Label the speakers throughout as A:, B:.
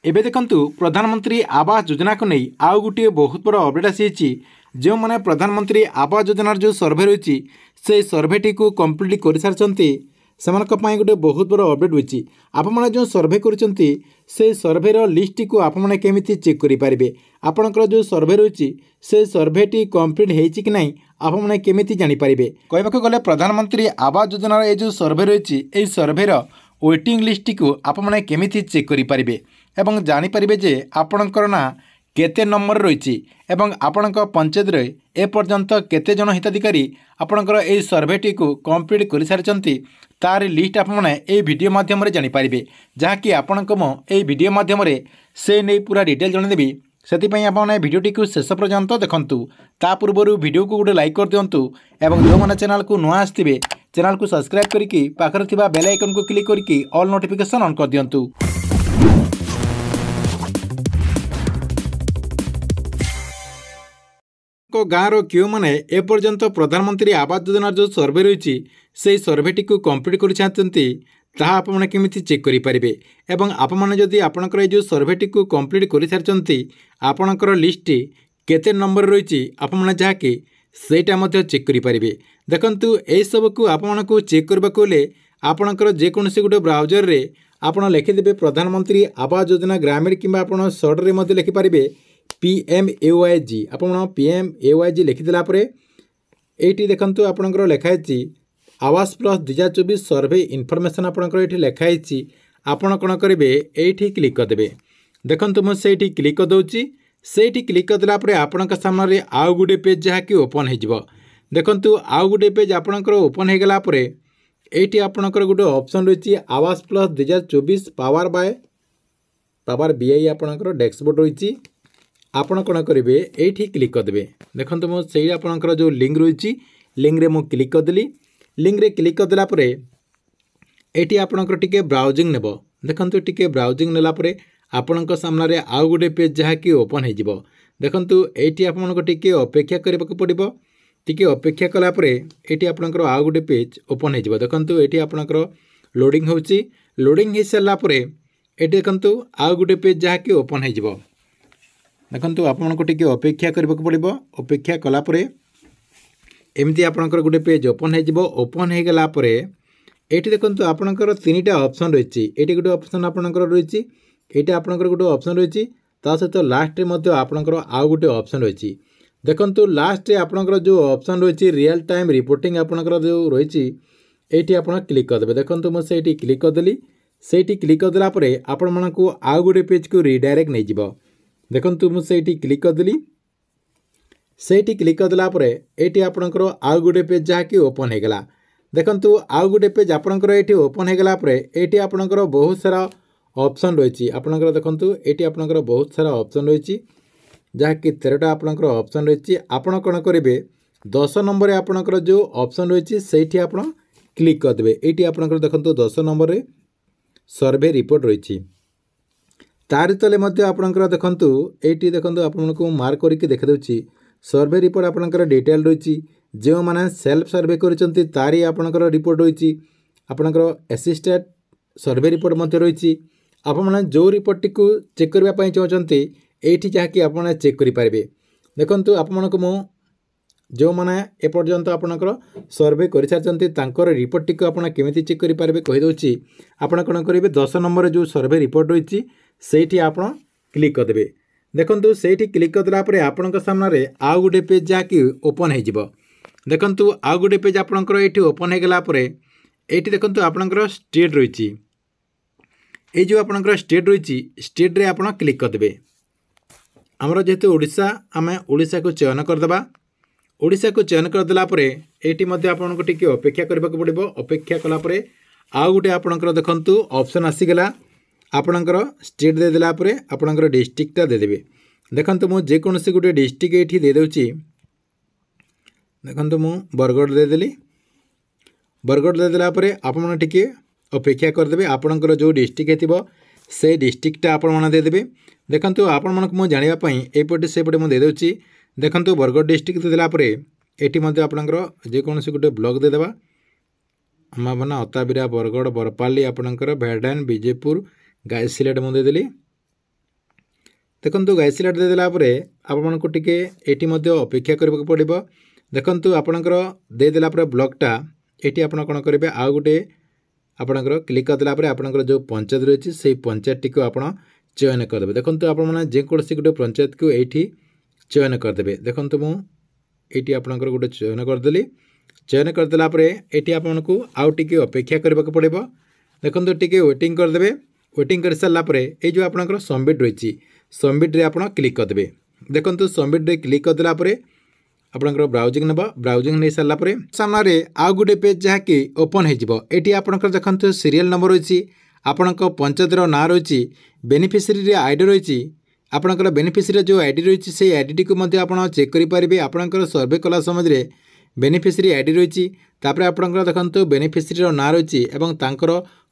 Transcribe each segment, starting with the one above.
A: एबे देखंतु प्रधानमंत्री आवास योजना को नहीं आउ गोटे बहुत बड़ अपडेट आसी जो मैंने प्रधानमंत्री आवास योजनार जो सर्वे रही से सर्वेटी को कंप्लीट कर सारी से गोटे बहुत बड़ अपडेट होती आपने जो सर्वे करुँच से सर्वेर लिस्ट को आपने केमी चेक करेंगे आपणकर जो सर्वे रही से सर्वेटी कंप्लीट होती कि नहीं आपने केमी जानीपारे कहवाक गले प्रधानमंत्री आवास योजनार ये जो सर्वे रही ये सर्वेर वेटिंग लिस्ट को आपने केमी चेक करेंगे एवं जानीपारे जे आपणकर ना केते नंबर रही एवं आपण पंचायत ए पर्यंत केते जन हिताधिकारी आपणकर ए सर्वेटी को कंप्लीट कर सारी तार लिस्ट आपने ये वीडियो माध्यम जानीपारे जहाँकि आपण ये वीडियो माध्यम से नहीं पूरा डिटेल जनदेवी से आपने वीडियोटी को शेष पर्यंत देखंतु ता पूर्व वीडियो को गोटे लाइक कर दिंतु एवं जो मैंने चैनल को नुआ आसवे चैनल को सब्सक्राइब करके पाखर थिबा बेल आइकन को क्लिक करके ऑल नोटिफिकेशन ऑन कर दिंतु। गाँव क्यों मैंने एपर्यंत प्रधानमंत्री आवास योजना जो सर्वे रही से सर्वेटी को कंप्लीट कर चाहते ताहा आपने केमी चेक करेंगे एवं आपने जदि आपणकर जो सर्वेटी को कंप्लीट कर सारी आपणकर लिस्ट केते नंबर रही आपने जहाँकि सेटा चेक करेंगे देखंतु ए सब को आपण को चेक करबा को ले आपणकर जेकोसी गोटे ब्राउजर रे आपण लिखिदेवे प्रधानमंत्री आवास योजना ग्रामीण किंबा आपण सर्ट रे मध्य लिखिपारे PMAYG आपण PMAYG लिखिदेला परे एटी देखंतु आपणकर लिखाई आवास प्लस 2024 सर्वे इनफॉरमेशन आपणकर एटी लिखाई आपण कोन करेंगे एटी क्लिक करदेवे देखंतु मु सेठी क्लिक कर दउची सेठी क्लिक करदेला परे आपणक सामने आउ गुडे पेज जहाँकि ओपन हो देखंतु आउ गुडे पेज आपणकर ओपन हो गला परे एटी आपणकर गोटे ऑप्शन रही आवास प्लस 2024 पावर BI आपणकर डैशबोर्ड रही आपण कौन करेंगे ये क्लिक करदे देखो मुझे आपणकर जो लिंक रही लिंक रे मु क्लिक करदेली लिंक रे क्लिक करदेला परे एटी आपणकर टिके ब्राउजिंग नेब देखो टिके ब्राउजिंग नेला परे आपणक सामने आउ गोटे पेज जहाँकि ओपन हो देखो ये आपको टिके अपेक्षा करने पड़ो टिके अपेक्षा कलापर ये आपणकर आउ गोटे पेज ओपन हो देखो ये आपणकर लोडिंग होची लोडिंग हो सारापर ये देखो आउ गोटे पेज जहाँकि ओपन हो देखो आपको टिके अपेक्षा करने पड़ो अपेक्षा कलापर एमती आपणकर गोटे पेज ओपन हो ओपन हो गलापर ये देखो आपणकर 3टा ऑप्शन रही ये गोटे ऑप्शन आपणकर रही ये आपणकर गोटे ऑप्शन रही सहित लास्ट में आपणकर आउ गोटे ऑप्शन रही देखो लास्ट आपणकर जो ऑप्शन रही रियल टाइम रिपोर्टिंग आपणकर जो रही ये आप क्लिक करदे देखो मुझे क्लिक करदेली से क्लिक करदेला आपण मानक आउ गोटे पेज को रिडायरेक्ट नहीं जीव देखो मुझे क्लिक करदेली से क्लिक करदेला ये आपणकर आउ गोटे पेज जहाँकि ओपन हो गला देखो आउ गोटे पेज आपणकर ये ओपन हो गला ये आपणकर बहुत सारा ऑप्शन रही आपणकर देखो ये आपणकर बहुत सारा ऑप्शन रही जहाँकि 13टा आपणकर ऑप्शन रही आपण कौन करेंगे 10 नंबर आपणकर जो ऑप्शन रही से आप क्लिक करदे ये आपणकर देखो 10 नंबर सर्वे रिपोर्ट रही तार तले आपणकर देखो ये देखो आपको मार्क करके देखी सर्वे रिपोर्ट आपणकर डिटेल रही जो मैंने सेल्फ सर्वे करी तारी आपणकर रिपोर्ट रही आपणकर असिस्टेंट सर्वे रिपोर्ट रही आपने जो रिपोर्ट को चेक करने चाहते ये जहाँकि आप चेक करेंगे देखो आपको मु जो मैंने एपर्यंत आपणकर सर्वे कर सारी रिपोर्ट टी आप केमी चेक करेंगे कहीदे आप कौन करेंगे 10 नंबर जो सर्वे रिपोर्ट रही से आप क्लिक करदे देखो से क्लिक करदेला आपण सामने आउ गोटे पेज जहाँकि ओपन हो देखो आउ गोटे पेज आपणकर ये ओपन हो गलापर ये देखो आपणकर स्टेट रही ये जो आपणकर स्टेट रही स्टेट रे आप क्लिक करदे आमर जेहेतु ओडिशा आम ओडिशा को चयन करदे ओडिशा को चयन करदेला ये आपको टिके अपेक्षा करने पड़ो अपेक्षा कलापर आउ गोटे आपणकर देखु ऑप्शन आसीगला आपणकर स्टेट देदेला आपणकर डिस्ट्रिक्टा देदेवे देखो मुझे जेकोसी गोटे डिस्ट्रिक्ट ये देदेची देखो मु बरगढ़ देदेली बरगढ़ देदेला आपन टिके अपेक्षा करदे आपणकर जो डिस्ट्रिक्ट हो से डिस्ट्रिक्टा आपण देदेवे देखो आपण मानक मु जानापी एपटे सेपटे मुझे देदेची देखो बरगढ़ डिस्ट्रिक्ट देदेला ये आपणकर जेकोसी गोटे ब्लॉक देदेबा आमाबना अताबिरा बरगढ़ बरपाली आपणकर भेडान विजयपुर गायसिलेट मुझे देदेली देखो गाई सिलेक्ट देदेला आपको टिके एटी अपेक्षा करने पड़ो। देखो आपणकर देदेला ब्लॉकटा ये आप कौन करेंगे आउ गोटे आपणकर क्लिक करदेला आपणकर जो पंचायत रही से पंचायत टी आप चयन करदे। देखो आपने जेकोसी गोटे पंचायत को ये चयन करदे। देखो मुझे आपणकर गोटे चयन करदेली। चयन करदेला ये आपको आउ टिके अपेक्षा करने पड़ो। देखो टिके वेटिंग करदे। वेटिंग कर सारापर ये जो आपणकर सबमिट रही सबमिट रे आप क्लिक करदे। देखो सबमिट रे क्लिक करदेला आपणकर ब्राउजिंग नेब। ब्राउजिंग नहीं सारापर सामने आउ गोटे पेज जहाँकि ओपन होती आपणकर देखो सीरियल नंबर रही आपण पंचायतर ना रही बेनिफिशियरी आईडी रही आपणकर बेनिफिशियरी जो आईडी रही से आईडी टी को आप चेक करेंगे। आपणकर सर्वे कला समय बेनिफिशियरी आईडी रही आपणकर देखो बेनिफिशियरी ना रही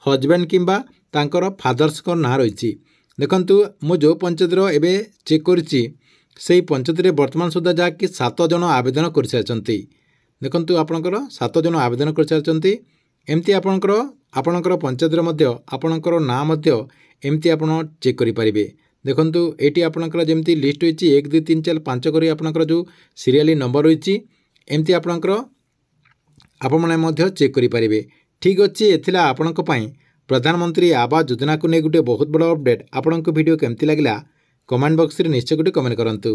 A: हजबैंड किंबा तांकर फादर्स ना रही। देखो मु जो पंचायतर एवं चेक करी से पंचायत वर्तमान सुधा जहाँकि 7 जन आवेदन कर सारी। देखो आपणकर 7 जन आवेदन कर सारी। एमती आपणकर पंचायत आपणकर ना एमती आप चेक करेंगे। देखो ये आपणकर जमी लिस्ट होती 1 2 3 4 5 कर आपणकर जो सीरियली नंबर रही एमती आपणकर आपने चेक करेंगे। ठीक अच्छे एथिला आपणक पई प्रधानमंत्री आवास योजना को नहीं गोटे बहुत बड़ा अपडेट। आपको वीडियो केमती लगिला कमेंट बॉक्स रे निश्चय गोटे कमेंट करंतु।